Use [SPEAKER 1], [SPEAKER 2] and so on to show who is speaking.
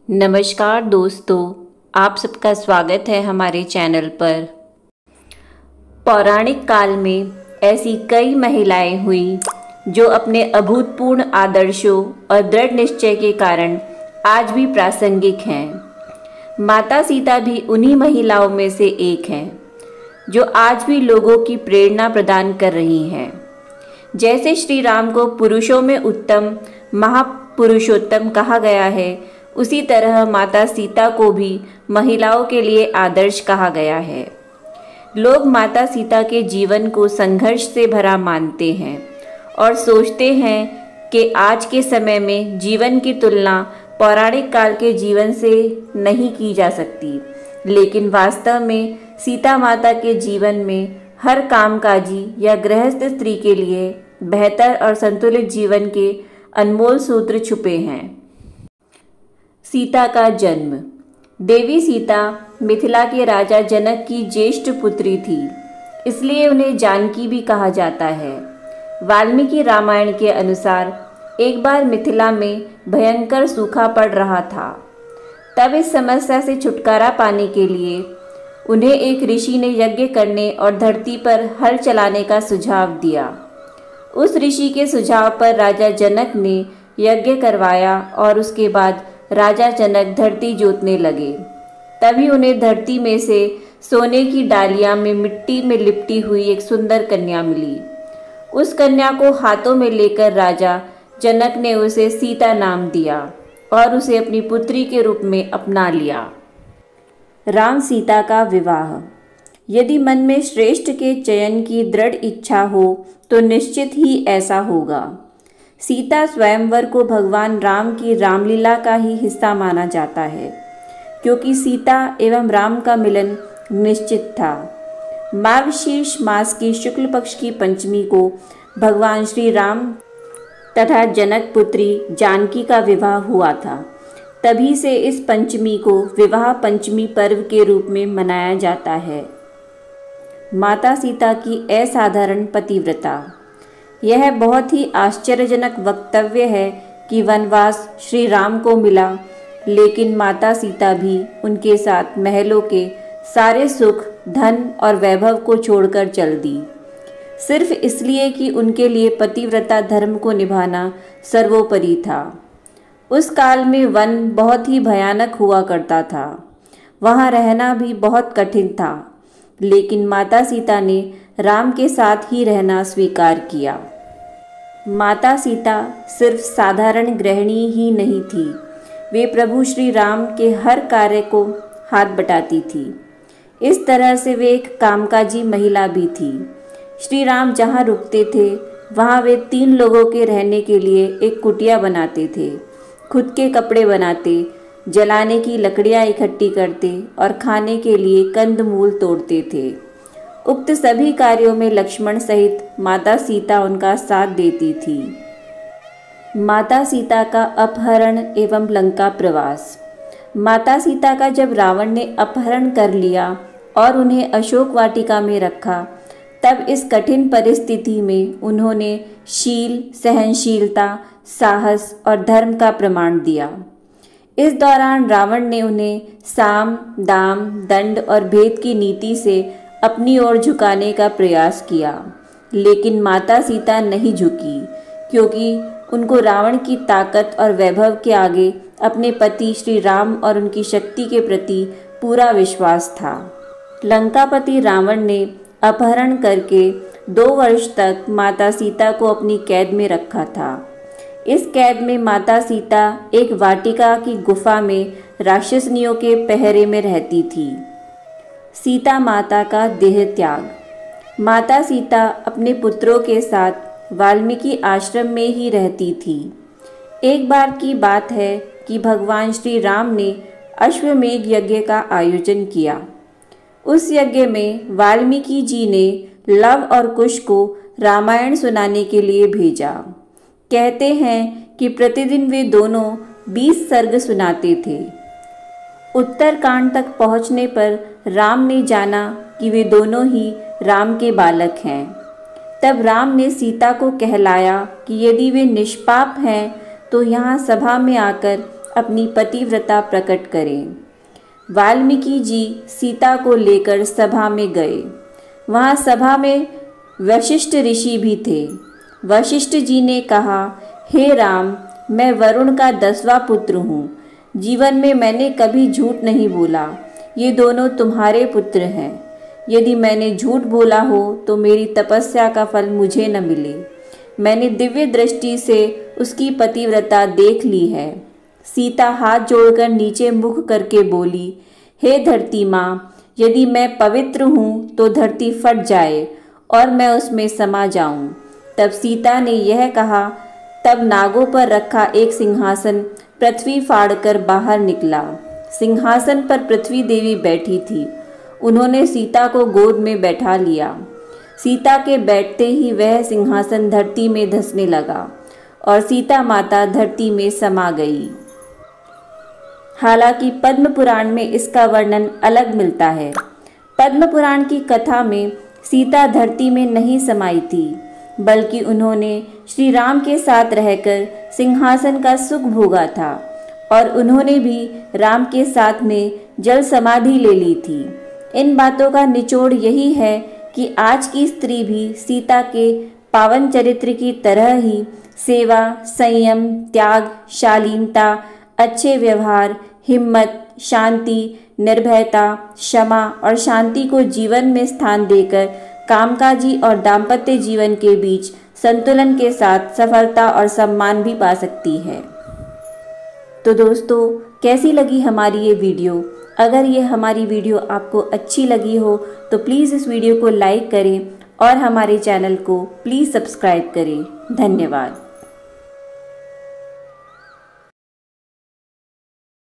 [SPEAKER 1] नमस्कार दोस्तों, आप सबका स्वागत है हमारे चैनल पर। पौराणिक काल में ऐसी कई महिलाएं हुई जो अपने अभूतपूर्व आदर्शों और दृढ़ निश्चय के कारण आज भी प्रासंगिक हैं। माता सीता भी उन्हीं महिलाओं में से एक हैं जो आज भी लोगों की प्रेरणा प्रदान कर रही हैं। जैसे श्री राम को पुरुषों में उत्तम महापुरुषोत्तम कहा गया है, उसी तरह माता सीता को भी महिलाओं के लिए आदर्श कहा गया है। लोग माता सीता के जीवन को संघर्ष से भरा मानते हैं और सोचते हैं कि आज के समय में जीवन की तुलना पौराणिक काल के जीवन से नहीं की जा सकती, लेकिन वास्तव में सीता माता के जीवन में हर कामकाजी या गृहस्थ स्त्री के लिए बेहतर और संतुलित जीवन के अनमोल सूत्र छुपे हैं। सीता का जन्म। देवी सीता मिथिला के राजा जनक की ज्येष्ठ पुत्री थी, इसलिए उन्हें जानकी भी कहा जाता है। वाल्मीकि रामायण के अनुसार एक बार मिथिला में भयंकर सूखा पड़ रहा था। तब इस समस्या से छुटकारा पाने के लिए उन्हें एक ऋषि ने यज्ञ करने और धरती पर हल चलाने का सुझाव दिया। उस ऋषि के सुझाव पर राजा जनक ने यज्ञ करवाया और उसके बाद राजा जनक धरती जोतने लगे। तभी उन्हें धरती में से सोने की डालियां में मिट्टी में लिपटी हुई एक सुंदर कन्या मिली। उस कन्या को हाथों में लेकर राजा जनक ने उसे सीता नाम दिया और उसे अपनी पुत्री के रूप में अपना लिया। राम सीता का विवाह। यदि मन में श्रेष्ठ के चयन की दृढ़ इच्छा हो तो निश्चित ही ऐसा होगा। सीता स्वयंवर को भगवान राम की रामलीला का ही हिस्सा माना जाता है, क्योंकि सीता एवं राम का मिलन निश्चित था। मार्गशीर्ष मास की शुक्ल पक्ष की पंचमी को भगवान श्री राम तथा जनक पुत्री जानकी का विवाह हुआ था। तभी से इस पंचमी को विवाह पंचमी पर्व के रूप में मनाया जाता है। माता सीता की असाधारण पतिव्रता। यह बहुत ही आश्चर्यजनक वक्तव्य है कि वनवास श्री राम को मिला, लेकिन माता सीता भी उनके साथ महलों के सारे सुख, धन और वैभव को छोड़कर चल दी, सिर्फ इसलिए कि उनके लिए पतिव्रता धर्म को निभाना सर्वोपरि था। उस काल में वन बहुत ही भयानक हुआ करता था, वहाँ रहना भी बहुत कठिन था, लेकिन माता सीता ने राम के साथ ही रहना स्वीकार किया। माता सीता सिर्फ साधारण गृहिणी ही नहीं थी, वे प्रभु श्री राम के हर कार्य को हाथ बटाती थी। इस तरह से वे एक कामकाजी महिला भी थी। श्री राम जहाँ रुकते थे वहाँ वे 3 लोगों के रहने के लिए एक कुटिया बनाते थे, खुद के कपड़े बनाते, जलाने की लकड़ियाँ इकट्ठी करते और खाने के लिए कंदमूल तोड़ते थे। उक्त सभी कार्यों में लक्ष्मण सहित माता सीता उनका साथ देती थी। माता सीता का अपहरण एवं लंका प्रवास। माता सीता का जब रावण ने अपहरण कर लिया और उन्हें अशोक वाटिका में रखा, तब इस कठिन परिस्थिति में उन्होंने शील, सहनशीलता, साहस और धर्म का प्रमाण दिया। इस दौरान रावण ने उन्हें साम, दाम, दंड और भेद की नीति से अपनी ओर झुकाने का प्रयास किया, लेकिन माता सीता नहीं झुकी, क्योंकि उनको रावण की ताकत और वैभव के आगे अपने पति श्री राम और उनकी शक्ति के प्रति पूरा विश्वास था। लंकापति रावण ने अपहरण करके 2 वर्ष तक माता सीता को अपनी कैद में रखा था। इस कैद में माता सीता एक वाटिका की गुफा में राक्षसनियों के पहरे में रहती थी। सीता माता का देह त्याग। माता सीता अपने पुत्रों के साथ वाल्मीकि आश्रम में ही रहती थी। एक बार की बात है कि भगवान श्री राम ने अश्वमेध यज्ञ का आयोजन किया। उस यज्ञ में वाल्मीकि जी ने लव और कुश को रामायण सुनाने के लिए भेजा। कहते हैं कि प्रतिदिन वे दोनों 20 सर्ग सुनाते थे। उत्तरकांड तक पहुंचने पर राम ने जाना कि वे दोनों ही राम के बालक हैं। तब राम ने सीता को कहलाया कि यदि वे निष्पाप हैं तो यहाँ सभा में आकर अपनी पतिव्रता प्रकट करें। वाल्मीकि जी सीता को लेकर सभा में गए। वहाँ सभा में वशिष्ठ ऋषि भी थे। वशिष्ठ जी ने कहा, हे राम, मैं वरुण का 10वां पुत्र हूँ। जीवन में मैंने कभी झूठ नहीं बोला। ये दोनों तुम्हारे पुत्र हैं। यदि मैंने झूठ बोला हो तो मेरी तपस्या का फल मुझे न मिले। मैंने दिव्य दृष्टि से उसकी पतिव्रता देख ली है। सीता हाथ जोड़कर नीचे मुख करके बोली, हे धरती माँ, यदि मैं पवित्र हूँ तो धरती फट जाए और मैं उसमें समा जाऊँ। तब सीता ने यह कहा। तब नागों पर रखा एक सिंहासन पृथ्वी फाड़कर बाहर निकला। सिंहासन पर पृथ्वी देवी बैठी थी। उन्होंने सीता को गोद में बैठा लिया। सीता के बैठते ही वह सिंहासन धरती में धंसने लगा और सीता माता धरती में समा गई। हालांकि पद्म पुराण में इसका वर्णन अलग मिलता है। पद्म पुराण की कथा में सीता धरती में नहीं समाई थी, बल्कि उन्होंने श्री राम के साथ रहकर सिंहासन का सुख भोगा था और उन्होंने भी राम के साथ में जल समाधि ले ली थी। इन बातों का निचोड़ यही है कि आज की स्त्री भी सीता के पावन चरित्र की तरह ही सेवा, संयम, त्याग, शालीनता, अच्छे व्यवहार, हिम्मत, शांति, निर्भयता, क्षमा और शांति को जीवन में स्थान देकर कामकाजी और दाम्पत्य जीवन के बीच संतुलन के साथ सफलता और सम्मान भी पा सकती है। तो दोस्तों, कैसी लगी हमारी ये वीडियो? अगर ये हमारी वीडियो आपको अच्छी लगी हो तो प्लीज़ इस वीडियो को लाइक करें और हमारे चैनल को प्लीज़ सब्सक्राइब करें। धन्यवाद।